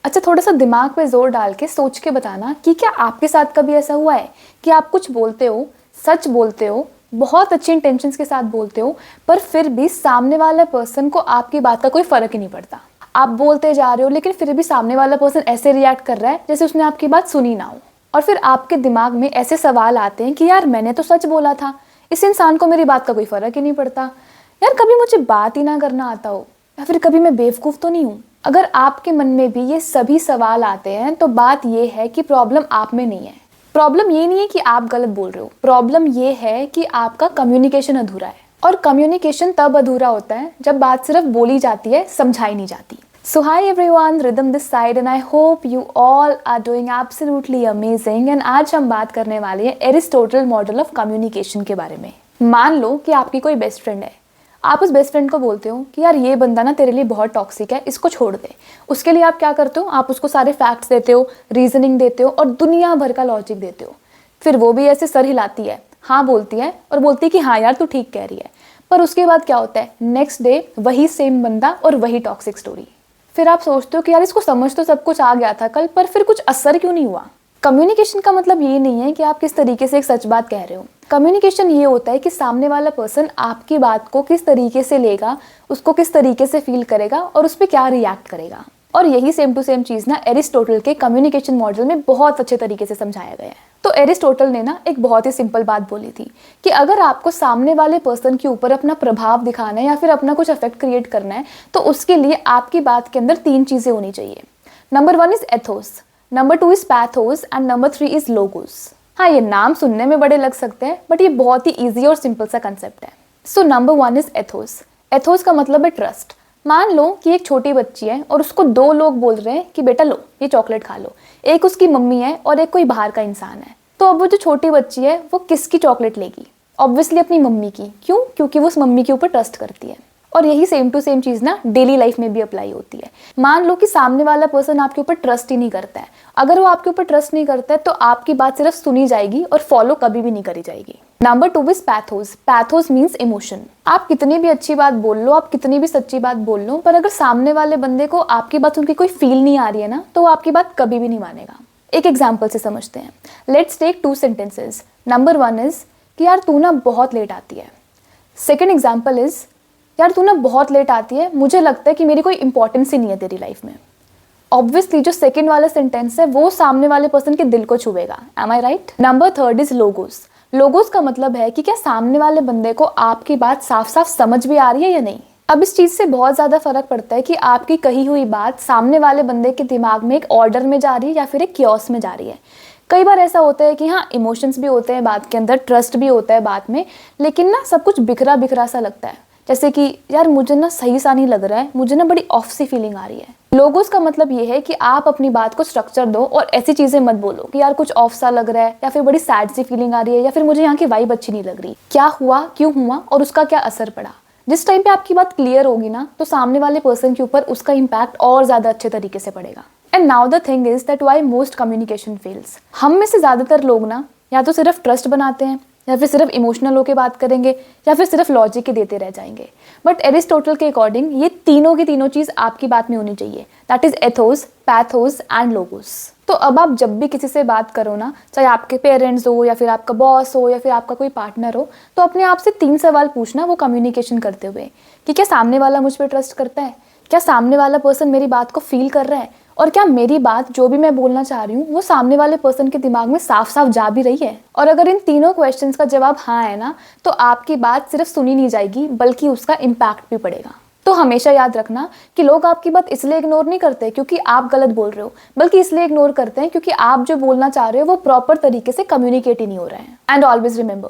अच्छा, थोड़ा सा दिमाग पे जोर डाल के सोच के बताना कि क्या आपके साथ कभी ऐसा हुआ है कि आप कुछ बोलते हो, सच बोलते हो, बहुत अच्छी इंटेंशंस के साथ बोलते हो, पर फिर भी सामने वाला पर्सन को आपकी बात का कोई फर्क ही नहीं पड़ता। आप बोलते जा रहे हो लेकिन फिर भी सामने वाला पर्सन ऐसे रिएक्ट कर रहा है जैसे उसने आपकी बात सुनी ना हो। और फिर आपके दिमाग में ऐसे सवाल आते हैं कि यार मैंने तो सच बोला था, इस इंसान को मेरी बात का कोई फर्क ही नहीं पड़ता। यार कभी मुझे बात ही ना करना आता हो, या फिर कभी मैं बेवकूफ़ तो नहीं हूँ। अगर आपके मन में भी ये सभी सवाल आते हैं तो बात ये है कि प्रॉब्लम आप में नहीं है। प्रॉब्लम ये नहीं है कि आप गलत बोल रहे हो, प्रॉब्लम ये है कि आपका कम्युनिकेशन अधूरा है। और कम्युनिकेशन तब अधूरा होता है जब बात सिर्फ बोली जाती है, समझाई नहीं जाती। So hi everyone, Rhythm this side and I hope you all are doing absolutely amazing। and आज हम बात करने वाले हैं एरिस्टोटल मॉडल ऑफ कम्युनिकेशन के बारे में। मान लो कि आपकी कोई बेस्ट फ्रेंड है, आप उस बेस्ट फ्रेंड को बोलते हो कि यार ये बंदा ना तेरे लिए बहुत टॉक्सिक है, इसको छोड़ दे। उसके लिए आप क्या करते हो, आप उसको सारे फैक्ट्स देते हो, रीजनिंग देते हो और दुनिया भर का लॉजिक देते हो। फिर वो भी ऐसे सर हिलाती है, हाँ बोलती है और बोलती है कि हाँ यार तू ठीक कह रही है। पर उसके बाद क्या होता है, नेक्स्ट डे वही सेम बंदा और वही टॉक्सिक स्टोरी। फिर आप सोचते हो कि यार इसको समझ तो सब कुछ आ गया था कल, पर फिर कुछ असर क्यों नहीं हुआ। कम्युनिकेशन का मतलब ये नहीं है कि आप किस तरीके से एक सच बात कह रहे हो। कम्युनिकेशन ये होता है कि सामने वाला पर्सन आपकी बात को किस तरीके से लेगा, उसको किस तरीके से फील करेगा और उस पर क्या रिएक्ट करेगा। और यही सेम टू सेम चीज़ ना एरिस्टोटल के कम्युनिकेशन मॉडल में बहुत अच्छे तरीके से समझाया गया है। तो एरिस्टोटल ने ना एक बहुत ही सिंपल बात बोली थी कि अगर आपको सामने वाले पर्सन के ऊपर अपना प्रभाव दिखाना है या फिर अपना कुछ इफेक्ट क्रिएट करना है तो उसके लिए आपकी बात के अंदर 3 चीज़ें होनी चाहिए। Number 1 is Athos, number 2 is pathos and number 3 is logos. हाँ, ये नाम सुनने में बड़े लग सकते हैं बट ये बहुत ही ईजी और सिंपल सा कंसेप्ट है। So number 1 is Athos. Athos का मतलब है ट्रस्ट। मान लो कि एक छोटी बच्ची है और उसको 2 लोग बोल रहे हैं कि बेटा लो ये चॉकलेट खा लो। एक उसकी मम्मी है और एक कोई बाहर का इंसान है। तो अब वो जो छोटी बच्ची है वो किसकी चॉकलेट लेगी? ऑब्वियसली अपनी मम्मी की। क्यों? क्योंकि वो उस मम्मी के ऊपर ट्रस्ट करती है। और यही सेम टू सेम चीज़ ना डेली लाइफ में भी अप्लाई होती है। मान लो कि सामने वाला पर्सन आपके ऊपर ट्रस्ट ही नहीं करता है। अगर वो आपके ऊपर ट्रस्ट नहीं करता है तो आपकी बात सिर्फ सुनी जाएगी और फॉलो कभी भी नहीं करी जाएगी। Number 2 is pathos. Pathos means emotion. आप कितनी भी अच्छी बात बोल लो, आप कितनी भी सच्ची बात बोल लो, पर अगर सामने वाले बंदे को आपकी बात उनकी कोई फील नहीं आ रही है ना तो वो आपकी बात कभी भी नहीं मानेगा। एक एग्जाम्पल से समझते हैं। Let's take 2 sentences. Number 1 is कि यार तू ना बहुत लेट आती है। सेकेंड एग्जाम्पल इज यार तू ना बहुत लेट आती है, मुझे लगता है कि मेरी कोई इंपॉर्टेंस ही नहीं है तेरी लाइफ में। ऑब्वियसली जो सेकंड वाला सेंटेंस है वो सामने वाले पर्सन के दिल को छुएगा। Am I right? Number 3 is logos. Logos का मतलब है कि क्या सामने वाले बंदे को आपकी बात साफ साफ समझ भी आ रही है या नहीं। अब इस चीज़ से बहुत ज़्यादा फर्क पड़ता है कि आपकी कही हुई बात सामने वाले बंदे के दिमाग में एक ऑर्डर में जा रही है या फिर एक क्योस में जा रही है। कई बार ऐसा होता है कि हाँ इमोशंस भी होते हैं बात के अंदर, ट्रस्ट भी होता है बात में, लेकिन ना सब कुछ बिखरा बिखरा सा लगता है। जैसे कि यार मुझे ना सही सा नहीं लग रहा है, मुझे ना बड़ी ऑफ सी फीलिंग आ रही है। लोगोस का मतलब ये है कि आप अपनी बात को स्ट्रक्चर दो और ऐसी चीजें मत बोलो कि यार कुछ ऑफ सा लग रहा है या फिर बड़ी सैड सी फीलिंग आ रही है या फिर मुझे यहाँ की वाइब अच्छी नहीं लग रही। क्या हुआ, क्यों हुआ और उसका क्या असर पड़ा। जिस टाइम पे आपकी बात क्लियर होगी ना तो सामने वाले पर्सन के ऊपर उसका इम्पैक्ट और ज्यादा अच्छे तरीके से पड़ेगा। And now the thing is that why most communication fails. हम में से ज्यादातर लोग ना या तो सिर्फ ट्रस्ट बनाते हैं या फिर सिर्फ इमोशनल होकर बात करेंगे या फिर सिर्फ लॉजिक के देते रह जाएंगे। बट एरिस्टोटल के अकॉर्डिंग ये तीनों की तीनों चीज आपकी बात में होनी चाहिए। That is Athos, pathos and logos. तो अब आप जब भी किसी से बात करो ना, चाहे आपके पेरेंट्स हो या फिर आपका बॉस हो या फिर आपका कोई पार्टनर हो, तो अपने आप से 3 सवाल पूछना वो कम्युनिकेशन करते हुए कि क्या सामने वाला मुझ पर ट्रस्ट करता है, क्या सामने वाला पर्सन मेरी बात को फील कर रहा है और क्या मेरी बात जो भी मैं बोलना चाह रही हूँ वो सामने वाले पर्सन के दिमाग में साफ साफ जा भी रही है। और अगर इन तीनों क्वेश्चंस का जवाब हाँ है ना तो आपकी बात सिर्फ सुनी नहीं जाएगी बल्कि उसका इम्पैक्ट भी पड़ेगा। तो हमेशा याद रखना कि लोग आपकी बात इसलिए इग्नोर नहीं करते क्योंकि आप गलत बोल रहे हो, बल्कि इसलिए इग्नोर करते हैं क्योंकि आप जो बोलना चाह रहे हो वो प्रॉपर तरीके से कम्युनिकेट ही नहीं हो रहे हैं। And always remember,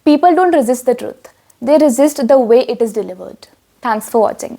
people don't resist the truth, they resist the way it is delivered. Thanks for watching.